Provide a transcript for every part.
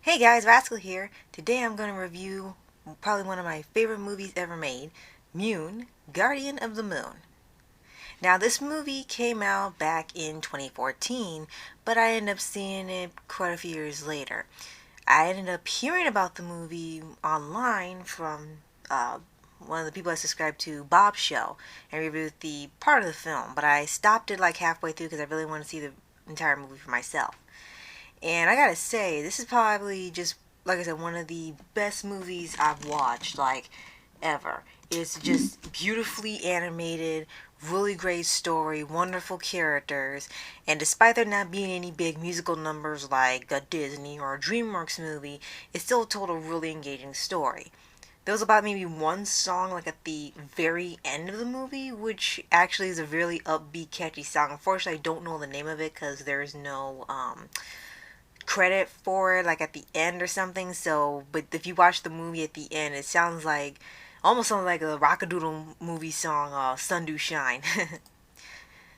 Hey guys, Rascal here. Today I'm going to review probably one of my favorite movies ever made, Mune, Guardian of the Moon. Now this movie came out back in 2014, but I ended up seeing it quite a few years later. I ended up hearing about the movie online from one of the people I subscribed to, Bob's show, and reviewed the part of the film, but I stopped it like halfway through because I really want to see the entire movie for myself. And I gotta say, this is probably just, like I said, one of the best movies I've watched, like, ever. It's just beautifully animated, really great story, wonderful characters, and despite there not being any big musical numbers like a Disney or a DreamWorks movie, it still told a really engaging story. There was about maybe one song like at the very end of the movie, which actually is a really upbeat, catchy song. Unfortunately, I don't know the name of it because there's no credit for it like at the end or something. So but if you watch the movie at the end, it sounds like almost sounds like a Rockadoodle movie song, Sun Do Shine.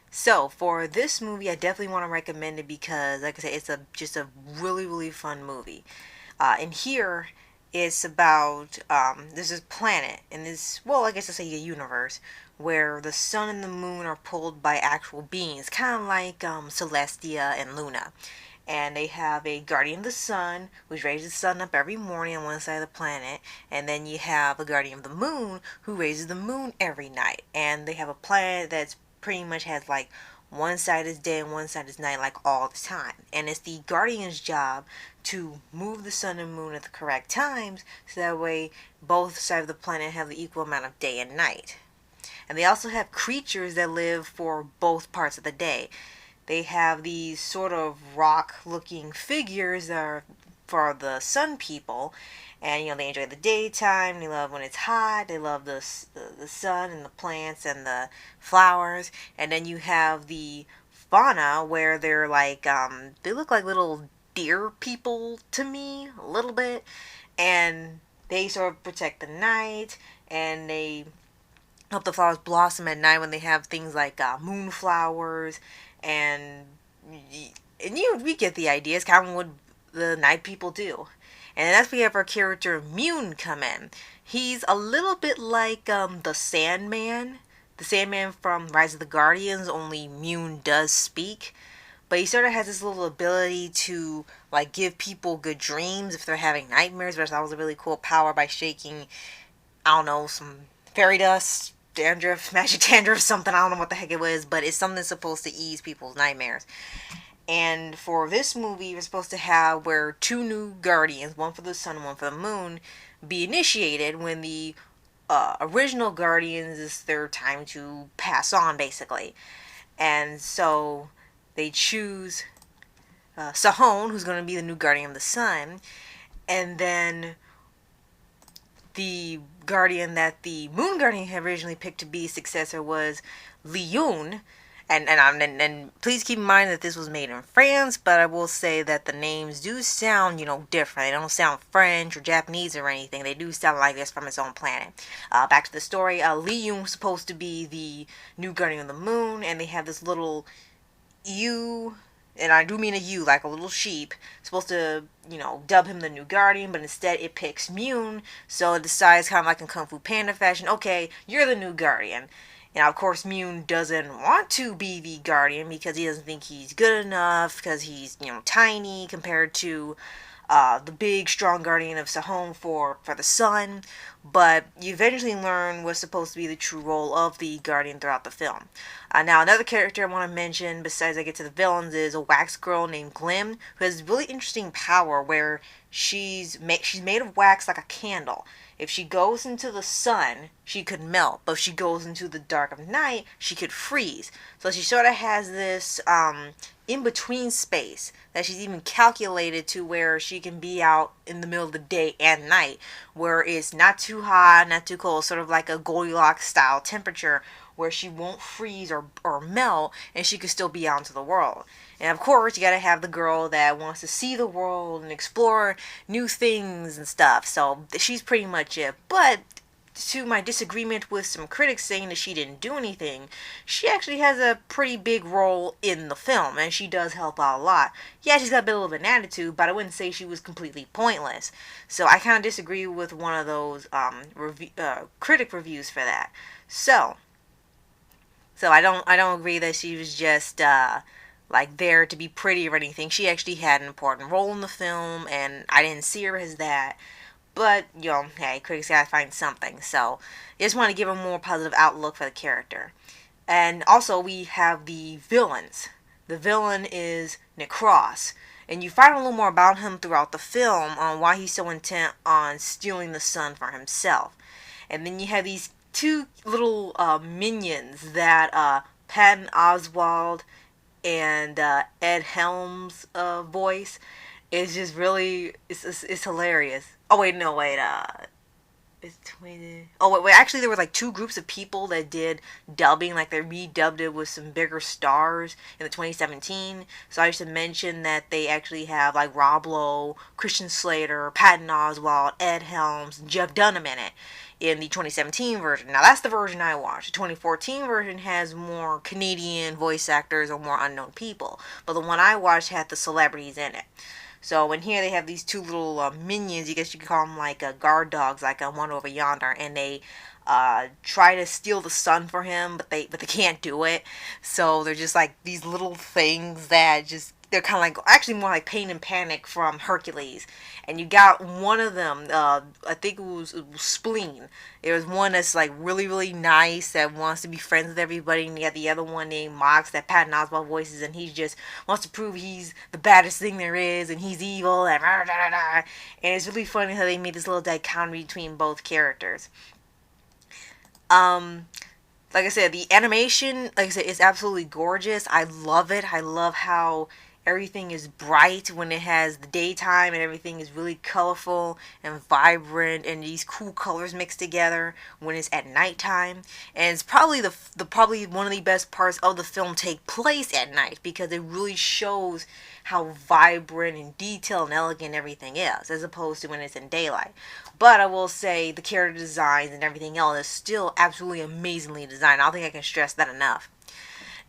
So for this movie, I definitely want to recommend it because, like I said, it's a just a really fun movie. And here it's about there's this planet in this, well, I guess I say a universe where the sun and the moon are pulled by actual beings, kind of like Celestia and Luna. And they have a guardian of the sun, which raises the sun up every morning on one side of the planet, and then you have a guardian of the moon who raises the moon every night. And they have a planet that's pretty much has like one side is day and one side is night, like all the time. And it's the guardian's job to move the sun and moon at the correct times so that way both sides of the planet have the equal amount of day and night. And they also have creatures that live for both parts of the day. They have these sort of rock looking figures that are for the sun people, and they enjoy the daytime, they love when it's hot, they love the sun and the plants and the flowers. And then you have the fauna where they're like they look like little deer people to me a little bit, and they sort of protect the night, and they help the flowers blossom at night when they have things like moonflowers, and we get the idea. It's kind of what the night people do. And that's where we have our character Mune come in. He's a little bit like the Sandman from Rise of the Guardians, only Mune does speak. But he sort of has this little ability to like give people good dreams if they're having nightmares, which I was a really cool power by shaking, I don't know, some fairy dust, dandruff, magic dandruff, something. I don't know what the heck it was, but it's something that's supposed to ease people's nightmares. And for this movie, we're supposed to have where two new guardians, one for the sun and one for the moon, be initiated when the original guardians is their time to pass on, basically. And so they choose Sahone, who's going to be the new guardian of the sun, and then the guardian that the moon guardian had originally picked to be successor was Liyun. And please keep in mind that this was made in France, but I will say that the names do sound, different. They don't sound French or Japanese or anything. They do sound like it's from its own planet. Back to the story. Li Yun was supposed to be the new guardian of the moon, and they have this little ewe, and I do mean a ewe, like a little sheep, supposed to, dub him the new guardian, but instead it picks Mune, so it decides, kind of like in Kung Fu Panda fashion, okay, you're the new guardian. Now, of course, Mune doesn't want to be the guardian because he doesn't think he's good enough, because he's, tiny compared to the big, strong guardian of Sahome for the sun. But you eventually learn what's supposed to be the true role of the guardian throughout the film. Now, another character I want to mention, besides I get to the villains, is a wax girl named Glim, who has really interesting power where she's made of wax like a candle. If she goes into the sun, she could melt, but if she goes into the dark of night, she could freeze. So she sort of has this in-between space that she's even calculated to where she can be out in the middle of the day and night, where it's not too hot, not too cold, sort of like a Goldilocks style temperature where she won't freeze or melt, and she could still be out into the world. And of course, you gotta have the girl that wants to see the world and explore new things and stuff. So she's pretty much it. But to my disagreement with some critics saying that she didn't do anything, she actually has a pretty big role in the film, and she does help out a lot. Yeah, she's got a bit of an attitude, but I wouldn't say she was completely pointless. So I kind of disagree with one of those critic reviews for that. So, I don't agree that she was just like there to be pretty or anything. She actually had an important role in the film, and I didn't see her as that. But, hey, critics gotta find something. So, I just want to give a more positive outlook for the character. And also, we have the villains. The villain is Necros. And you find a little more about him throughout the film on why he's so intent on stealing the sun for himself. And then you have these two little minions that Patton Oswalt and Ed Helms' voice is just really it's hilarious. Oh wait, no wait. It's 20. Oh wait. Actually, there were like two groups of people that did dubbing. Like they redubbed it with some bigger stars in the 2017. So I should mention that they actually have like Rob Lowe, Christian Slater, Patton Oswalt, Ed Helms, and Jeff Dunham in it. In the 2017 version. Now that's the version I watched. The 2014 version has more Canadian voice actors or more unknown people. But the one I watched had the celebrities in it. So in here they have these two little minions. I guess you could call them like guard dogs, like one over yonder, and they try to steal the sun for him, but they can't do it. So they're just like these little things that just they're kind of like actually more like Pain and Panic from Hercules. And you got one of them, I think it was Spleen. There was one that's like really, really nice that wants to be friends with everybody, and you got the other one named Mox that Patton Oswalt voices, and he just wants to prove he's the baddest thing there is, and he's evil, and rah, rah, rah, rah. And it's really funny how they made this little dichotomy between both characters. Like I said, the animation, like I said, is absolutely gorgeous. I love it. I love how everything is bright when it has the daytime, and everything is really colorful and vibrant, and these cool colors mixed together when it's at nighttime. And it's probably the probably one of the best parts of the film take place at night, because it really shows how vibrant and detailed and elegant everything is, as opposed to when it's in daylight. But I will say the character designs and everything else is still absolutely amazingly designed. I don't think I can stress that enough.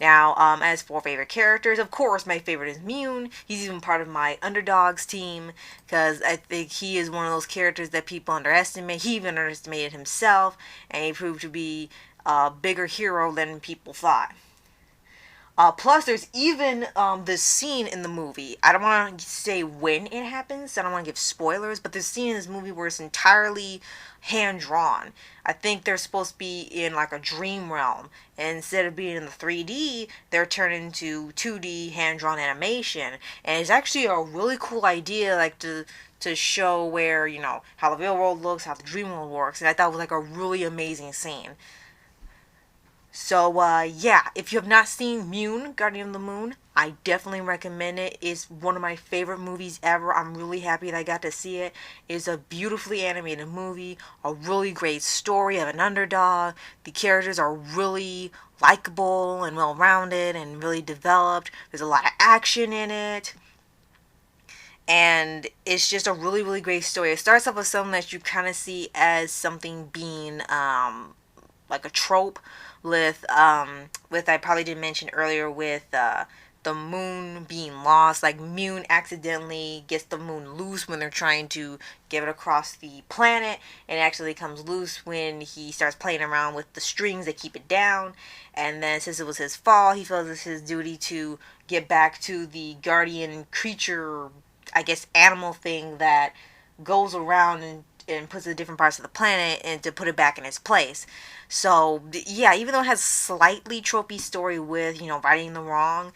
Now, as for favorite characters, of course, my favorite is Mune. He's even part of my underdogs team, because I think he is one of those characters that people underestimate. He even underestimated himself, and he proved to be a bigger hero than people thought. Plus, there's even this scene in the movie. I don't want to say when it happens. I don't want to give spoilers, but there's a scene in this movie where it's entirely hand-drawn. I think they're supposed to be in like a dream realm, and instead of being in the 3D, they're turned into 2D hand-drawn animation. And it's actually a really cool idea, like to show where, how the real world looks, how the dream world works. And I thought it was like a really amazing scene. So, yeah, if you have not seen Mune, Guardian of the Moon, I definitely recommend it. It's one of my favorite movies ever. I'm really happy that I got to see it. It's a beautifully animated movie, a really great story of an underdog. The characters are really likable and well-rounded and really developed. There's a lot of action in it. And it's just a really, really great story. It starts off with something that you kind of see as something being, like a trope with I probably didn't mention earlier with the moon being lost. Like Mune accidentally gets the moon loose when they're trying to get it across the planet, and it actually comes loose when he starts playing around with the strings that keep it down. And then since it was his fault, he feels it's his duty to get back to the guardian creature, I guess animal thing that goes around and puts it in different parts of the planet, and to put it back in its place. So yeah, even though it has slightly tropey story with righting the wrong,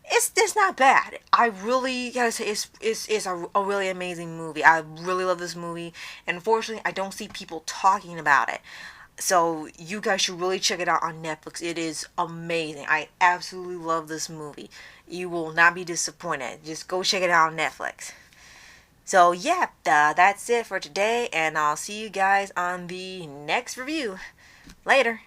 it's not bad. I really gotta say it's a really amazing movie. I really love this movie, and unfortunately I don't see people talking about it. So you guys should really check it out on Netflix. It is amazing. I absolutely love this movie. You will not be disappointed. Just go check it out on Netflix. So yeah, that's it for today, and I'll see you guys on the next review. Later.